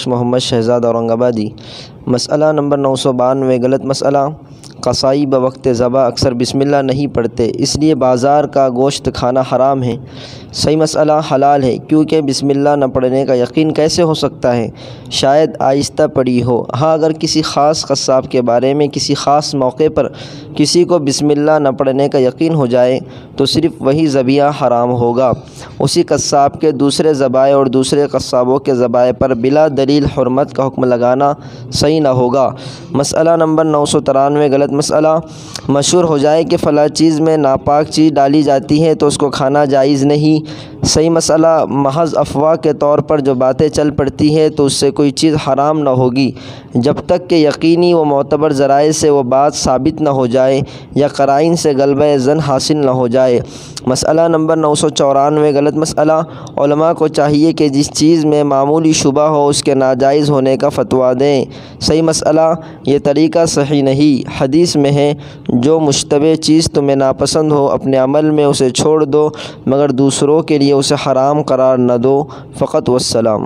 محمد شہزاد اورنگ آبادی۔ مسئلہ نمبر 992 غلط مسئلہ۔ قصائی بوقت ذبح اکثر بسم اللہ نہیں پڑھتے، اس لیے بازار کا گوشت کھانا حرام ہے۔ صحیح مسئلہ حلال ہے، کیونکہ بسم اللہ نہ پڑھنے کا یقین کیسے ہو سکتا ہے؟ شاید آہستہ پڑھی ہو۔ ہاں، اگر کسی خاص قصاب کے بارے میں کسی خاص موقع پر کسی کو بسم اللہ نہ پڑھنے کا یقین ہو جائے تو صرف وہی ذبیحہ حرام ہوگا۔ اسی قصاب کے دوسرے ذبائح اور دوسرے قصابوں کے ذبائح پر بلا دلیل حرمت کا حکم لگانا صحیح نہ ہوگا۔ مسئلہ نمبر 993 غلط مسئلہ۔ مشہور ہو جائے کہ فلاں چیز میں ناپاک چیز ڈالی جاتی ہے تو اس کو کھانا جائز نہیں۔ صحیح مسئلہ محض افواہ کے طور پر جو باتیں چل پڑتی ہے تو اس سے کوئی چیز حرام نہ ہوگی جب تک کہ یقینی و معتبر ذرائع سے وہ بات ثابت نہ ہو جائے یا قرائن سے غلبہ ظن حاصل نہ ہو جائے۔ مسئلہ نمبر 994 غلط مسئلہ۔ علماء کو چاہیے کہ جس چیز میں معمولی شبہ ہو اس کے ناجائز ہونے کا فتویٰ دیں۔ صحیح مسئلہ یہ طریقہ صحیح نہیں۔ حدیث میں ہے جو مشتبہ چیز تمہیں ناپسند ہو اپنے عمل میں اسے چھوڑ دو، مگر دوسروں کے لیے اسے حرام قرار نہ دو۔ فقط والسلام۔